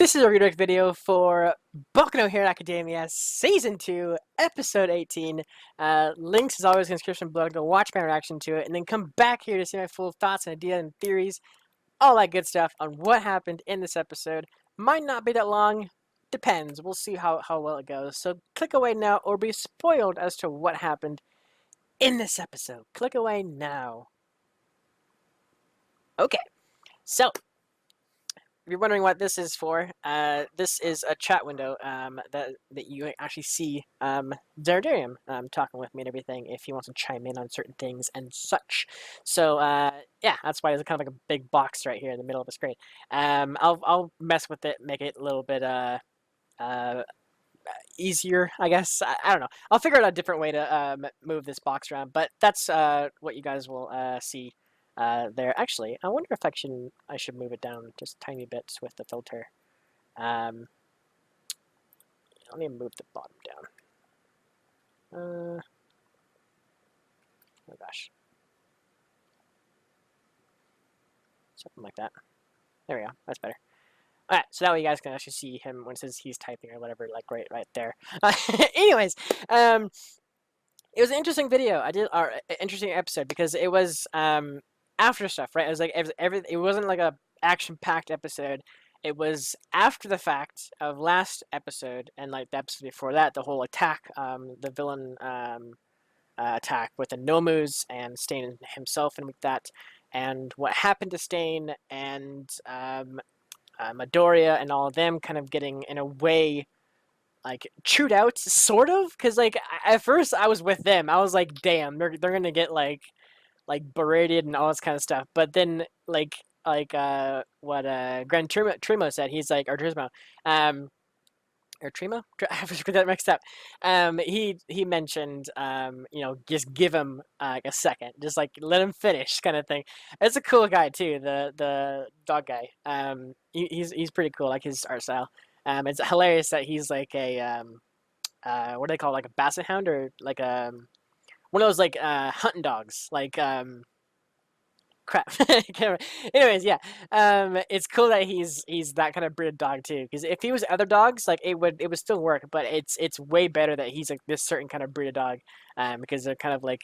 This is a redirect video for Boku no Hero Academia Season 2, Episode 18. Links is always in the description below to go watch my reaction to it, and then come back here to see my full thoughts and ideas and theories, all that good stuff on what happened in this episode. Might not be that long, depends. We'll see how well it goes. So click away now or be spoiled as to what happened in this episode. Click away now. Okay, so if you're wondering what this is for, this is a chat window that you actually see Zardarium talking with me and everything if he wants to chime in on certain things and such. So yeah, that's why there's kind of like a big box right here in the middle of the screen. I'll mess with it, make it a little bit easier, I guess. I don't know. I'll figure out a different way to move this box around, but that's what you guys will see there. Actually, I wonder if I should move it down just tiny bits with the filter. Let me move the bottom down. Oh gosh. Something like that. There we go. That's better. Alright, so that way you guys can actually see him when it says he's typing or whatever, like right there. Anyways, it was an interesting video. Or interesting episode because it was after stuff, right? It was like it wasn't like a action-packed episode. It was after the fact of last episode and like the episode before that, the whole attack, the villain attack with the Nomus and Stain himself and with that, and what happened to Stain and Midoriya and all of them kind of getting in a way like chewed out, sort of, because like at first I was with them. I was like, damn, they're gonna get like berated and all this kind of stuff. But then what Gran Trimo said, he's like, or Turismo, or Trimo, I forget that mixed up. He mentioned just give him like a second, just like let him finish, kind of thing. It's a cool guy too, the dog guy. He's pretty cool, like his art style. It's hilarious that he's like a what do they call it, like a basset hound or like one of those like hunting dogs, like crap. Anyways, yeah, it's cool that he's that kind of breed of dog too. Because if he was other dogs, like it would still work, but it's way better that he's like this certain kind of breed of dog, because they're kind of like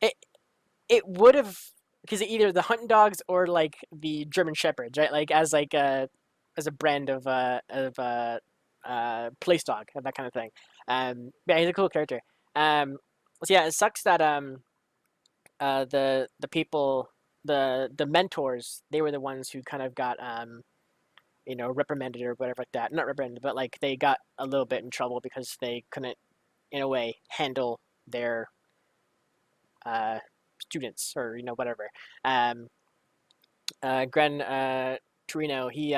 it would have, because either the hunting dogs or like the German shepherds, right? Like as a brand of place dog, that kind of thing. Yeah, he's a cool character. So yeah, it sucks that the people, the mentors, they were the ones who kind of got reprimanded or whatever like that. Not reprimanded, but like they got a little bit in trouble because they couldn't, in a way, handle their students or whatever. Gran Torino, he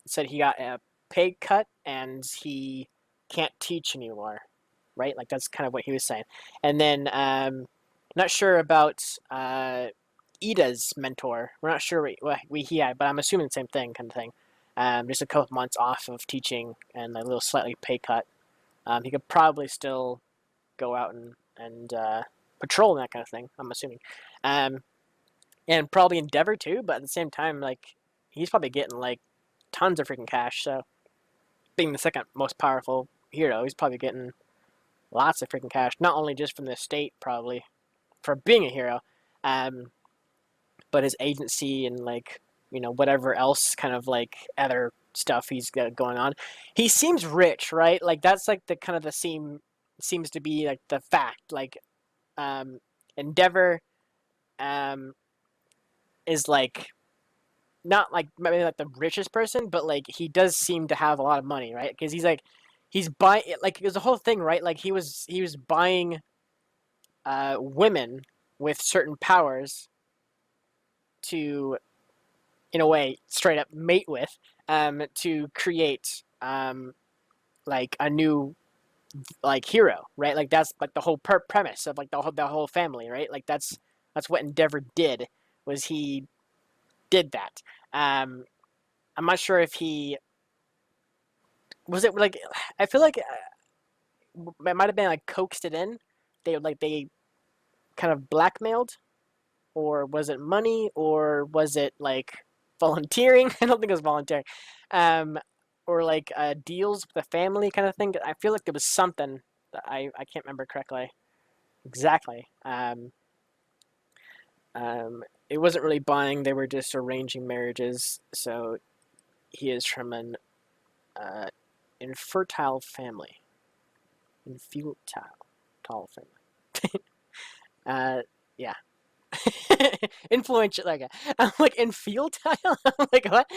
said he got a pay cut and he can't teach anymore, right? Like that's kind of what he was saying. And then not sure about Ida's mentor. We're not sure what he had, but I'm assuming the same thing, kind of thing. Just a couple months off of teaching and a little slightly pay cut. He could probably still go out and patrol and that kind of thing, I'm assuming. And probably Endeavor too, but at the same time, like he's probably getting like tons of freaking cash. So being the second most powerful hero, he's probably getting lots of freaking cash. Not only just from the state, probably, for being a hero, but his agency and like whatever else kind of like other stuff he's got going on. He seems rich, right? Like that's like the kind of the seems to be like the fact. Like Endeavor is like not like maybe like the richest person, but like he does seem to have a lot of money, right? Because he's buying, like there's a whole thing, right? Like he was buying women with certain powers to, in a way, straight up mate with, to create like a new like hero, right? Like that's like the whole premise of like the whole family, right? Like that's what Endeavor did, was he did that. I'm not sure if he was it like, I feel like it might have been like coaxed it in. They kind of blackmailed, or was it money, or was it like volunteering? I don't think it was volunteering. or like deals with the family kind of thing. I feel like there was something that I can't remember correctly exactly. It wasn't really buying; they were just arranging marriages. So he is from an uh, infertile family. Infutile family. Yeah. Influential. Like I'm like infutile. I'm like what?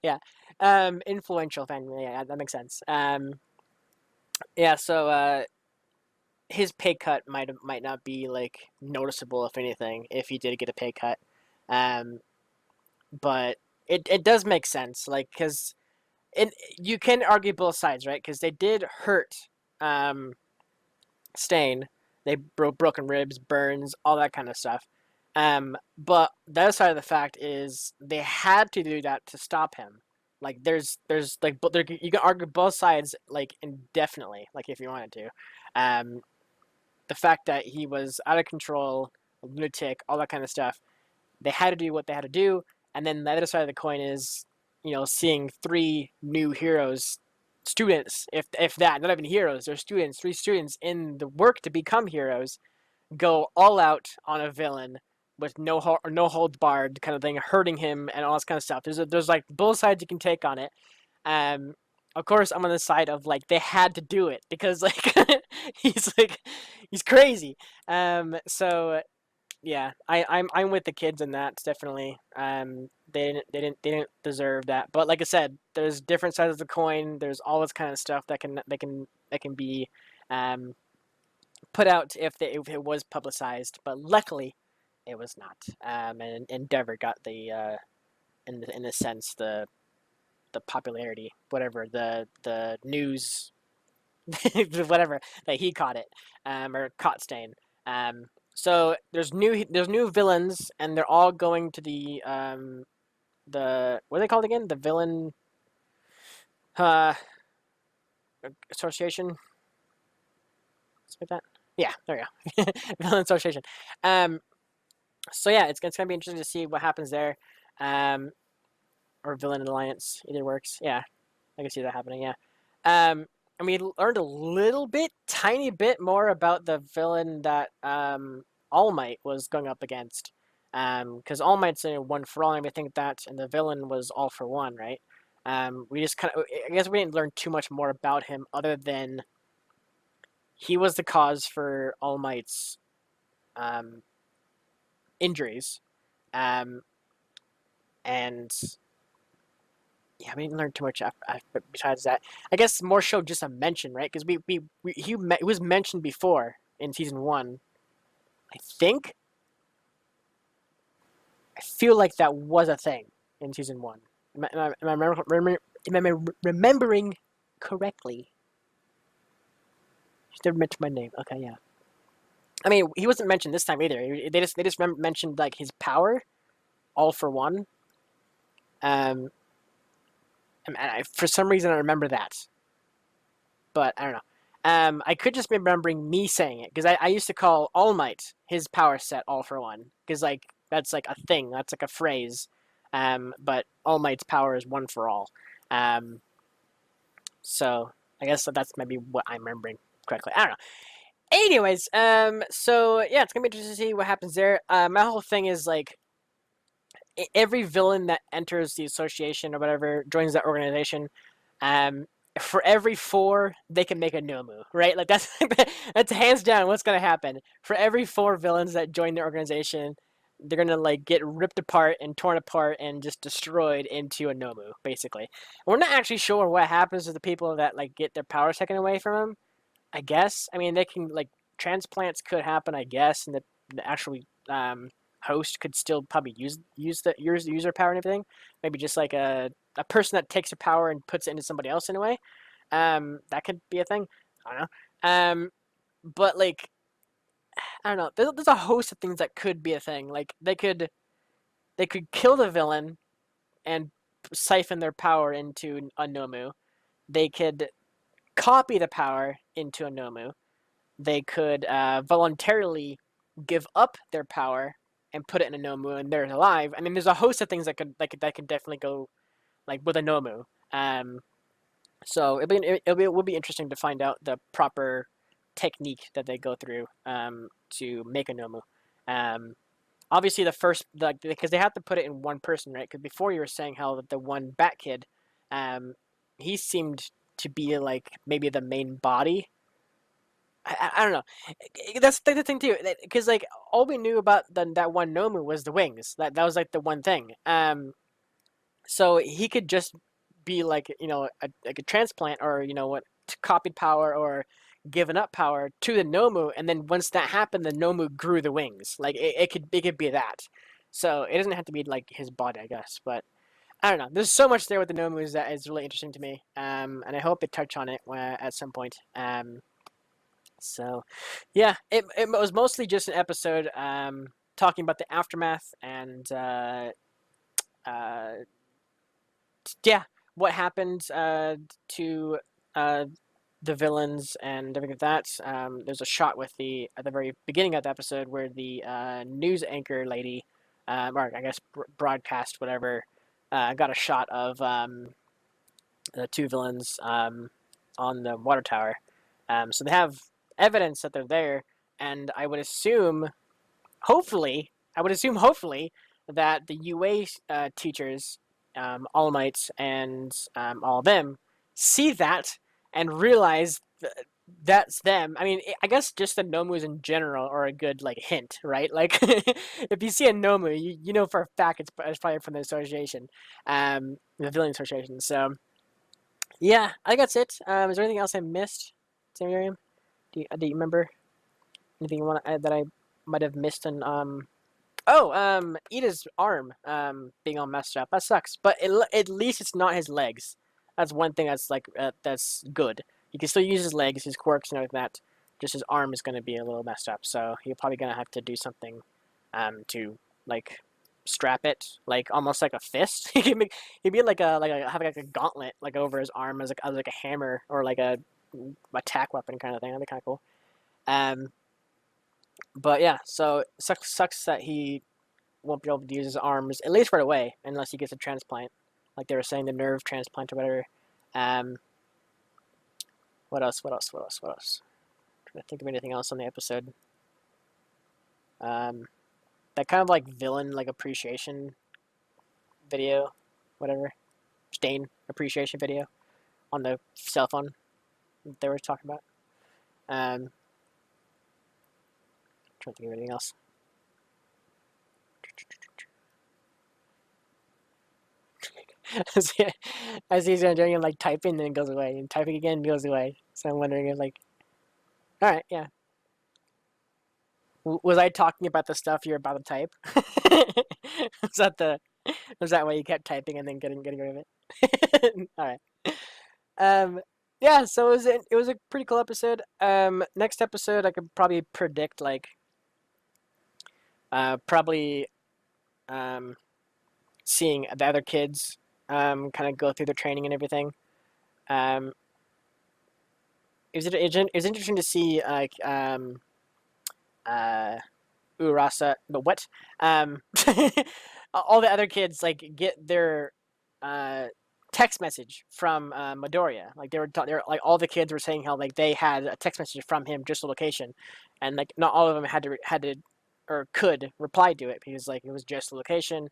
Yeah. Influential family. Yeah, that makes sense. Yeah. So his pay cut might not be like noticeable if anything if he did get a pay cut, um, but it does make sense like because and you can argue both sides right because they did hurt um, Stain. They broke broken ribs, burns, all that kind of stuff. But the other side of the fact is they had to do that to stop him. Like there's like but there, you can argue both sides like indefinitely, like if you wanted to. The fact that he was out of control, a lunatic, all that kind of stuff. They had to do what they had to do, and then the other side of the coin is, seeing three new heroes, students, if that, not even heroes, they're students, three students in the work to become heroes, go all out on a villain with no holds barred kind of thing, hurting him and all this kind of stuff. There's like both sides you can take on it. Um, of course, I'm on the side of like they had to do it because like he's crazy. So yeah, I'm with the kids in that definitely. They didn't deserve that. But like I said, there's different sides of the coin. There's all this kind of stuff that can be um, put out if it was publicized. But luckily, it was not. And Endeavor got the in a sense the popularity, whatever the news, whatever that he caught it, or caught Stain. So there's new villains, and they're all going to the what are they called again? The villain uh, association, something like that. Yeah, there you go. Villain association. Um, so yeah, it's gonna be interesting to see what happens there. Um, or villain alliance, either works. Yeah, I can see that happening. Yeah. And we learned a little bit, tiny bit more about the villain that All Might was going up against. Because All Might's a one for all and everything like that, and the villain was all for one, right? We just kind of, I guess we didn't learn too much more about him other than he was the cause for All Might's um, injuries. Um, and yeah, we didn't learn too much besides that. I guess more so just a mention, right? Because he was mentioned before in season one. I think. I feel like that was a thing in season one. Am I remembering correctly? He never mentioned my name. Okay, yeah. I mean, he wasn't mentioned this time either. They just mentioned like his power, all for one. Um, and for some reason I remember that, but I don't know. I could just be remembering me saying it because I used to call All Might his power set all for one because like that's like a thing, that's like a phrase. But All Might's power is one for all. Um, so I guess that's maybe what I'm remembering correctly. I don't know. Anyways, so yeah, it's gonna be interesting to see what happens there. My whole thing is like every villain that enters the association or whatever joins that organization, um, for every four they can make a Nomu, right? Like that's that's hands down what's gonna happen. For every four villains that join the organization, they're gonna like get ripped apart and torn apart and just destroyed into a Nomu, basically. We're not actually sure what happens to the people that like get their power taken away from them. I guess. I mean, they can like transplants could happen. I guess, and the actual host could still probably use their power and everything. Maybe just like a person that takes their power and puts it into somebody else in a way. That could be a thing. I don't know. But like I don't know. There's a host of things that could be a thing. Like they could kill the villain and siphon their power into a Nomu. They could copy the power into a Nomu. They could voluntarily give up their power and put it in a Nomu, and they're alive. I mean, there's a host of things that could definitely go like with a Nomu. So it will be interesting to find out the proper technique that they go through to make a Nomu. Obviously, the first because they have to put it in one person, right? Because before you were saying how the one Bat Kid, um, he seemed to be like maybe the main body. I don't know. That's the thing too, because like all we knew about that one Nomu was the wings. That was like the one thing. So he could just be like like a transplant or what copied power or given up power to the Nomu, and then once that happened, the Nomu grew the wings. Like it could be that. So it doesn't have to be like his body, I guess. But I don't know. There's so much there with the Nomus that is really interesting to me. And I hope they touch on it at some point. So yeah, it was mostly just an episode talking about the aftermath and uh, yeah, what happened to the villains and everything like that. There's a shot with at the very beginning of the episode where the news anchor lady, or I guess broadcast whatever, got a shot of the two villains on the water tower. So they have evidence that they're there, and I would assume hopefully that the UA teachers, All Might and all of them, see that and realize that's them. I mean, I guess just the Nomus in general are a good like hint, right? Like, if you see a Nomu, you know for a fact it's probably from the association, the villain association. So yeah, I think that's it. Is there anything else I missed, Miriam? Do you remember anything you want that I might have missed? And oh, Ida's arm being all messed up. That sucks. But at least it's not his legs. That's one thing that's like that's good. He can still use his legs, his quirks, and everything like that. Just his arm is going to be a little messed up. So you're probably going to have to do something to like strap it, like almost like a fist. He'd be like have like a gauntlet like over his arm as like a hammer or like a attack weapon kind of thing. That'd be kind of cool. Um, but yeah, so it sucks that he won't be able to use his arms at least right away unless he gets a transplant, like they were saying, the nerve transplant or whatever. Um, what else? What else? What else? What else? I'm trying to think of anything else on the episode. Um, that kind of like villain like appreciation video, whatever, stain appreciation video on the cell phone that they were talking about. Trying to think of anything else. As he's doing it, like typing, and then it goes away, and typing again goes away. So I'm wondering if, like, all right, yeah, was I talking about the stuff you're about to type? was that the was that why you kept typing and then getting rid of it? All right. Um, yeah. So it was a pretty cool episode. Next episode I could probably predict like probably seeing the other kids kind of go through their training and everything. Um, it was interesting to see like Urasa, but what? All the other kids like get their uh, text message from Midoriya. Like they were like all the kids were saying how like they had a text message from him, just the location, and like not all of them had to or could reply to it because like it was just the location.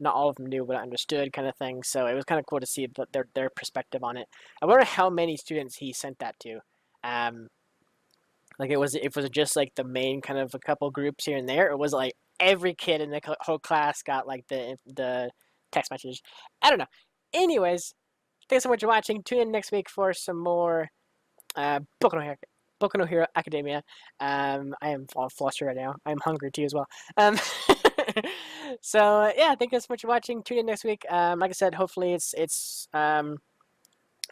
Not all of them knew what I understood, kind of thing. So it was kind of cool to see their perspective on it. I wonder how many students he sent that to. Um, like it was just like the main kind of a couple groups here and there. It was like every kid in the whole class got like the text message. I don't know. Anyways, thanks so much for watching. Tune in next week for some more Boku no Hero Academia. I am all flustered right now. I'm hungry too as well. So yeah, thank you so much for watching. Tune in next week. Like I said, hopefully it's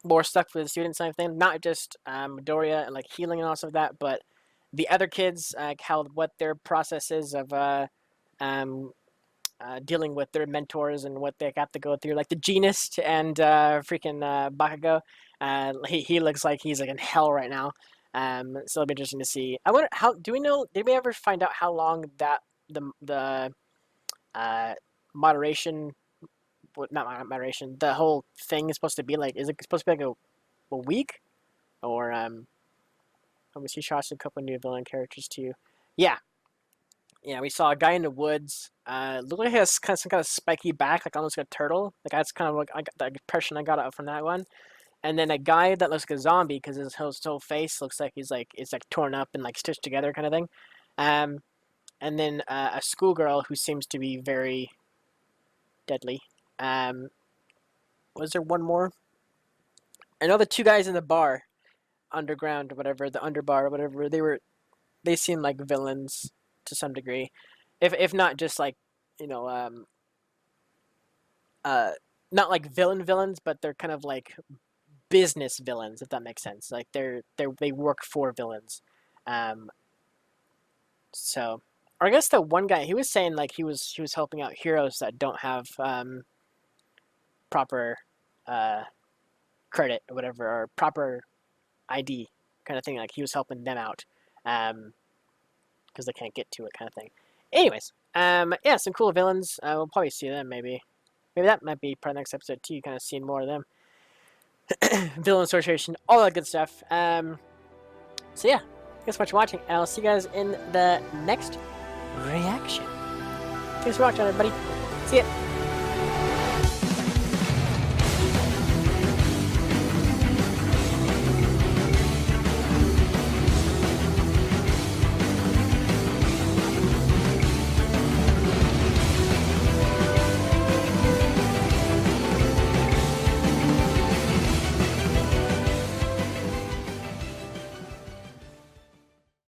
more stuff for the students and everything, not just Midoriya and like healing and all of that, but the other kids, like how what their process is of um, dealing with their mentors and what they have to go through, like the Genist and freaking Bakugo. He looks like he's like in hell right now. So it'll be interesting to see. I wonder how do we know? Did we ever find out how long that the moderation well, not moderation. The whole thing is supposed to be like, is it supposed to be like a week? Or, we see shots of a couple new villain characters too. Yeah. Yeah, we saw a guy in the woods. Looked like he has kind of some kind of spiky back, like almost like a turtle. Like that's kind of like the impression I got out from that one. And then a guy that looks like a zombie because his whole face looks like it's like torn up and like stitched together kind of thing. And then a schoolgirl who seems to be very deadly. Was there one more? I know the two guys in the bar, underground or whatever, the underbar or whatever. They seem like villains to some degree, if not just like, you know, not like villains, but they're kind of like business villains, if that makes sense. Like they work for villains. So, or I guess the one guy, he was saying like he was helping out heroes that don't have proper credit or whatever, or proper ID kind of thing. Like he was helping them out because they can't get to it kind of thing. Anyways, yeah, some cool villains. We'll probably see them maybe. Maybe that might be part of the next episode too. Kind of seeing more of them. Villain Association, all that good stuff. So yeah, thanks so much for watching, and I'll see you guys in the next reaction. Thanks for watching, everybody. See ya.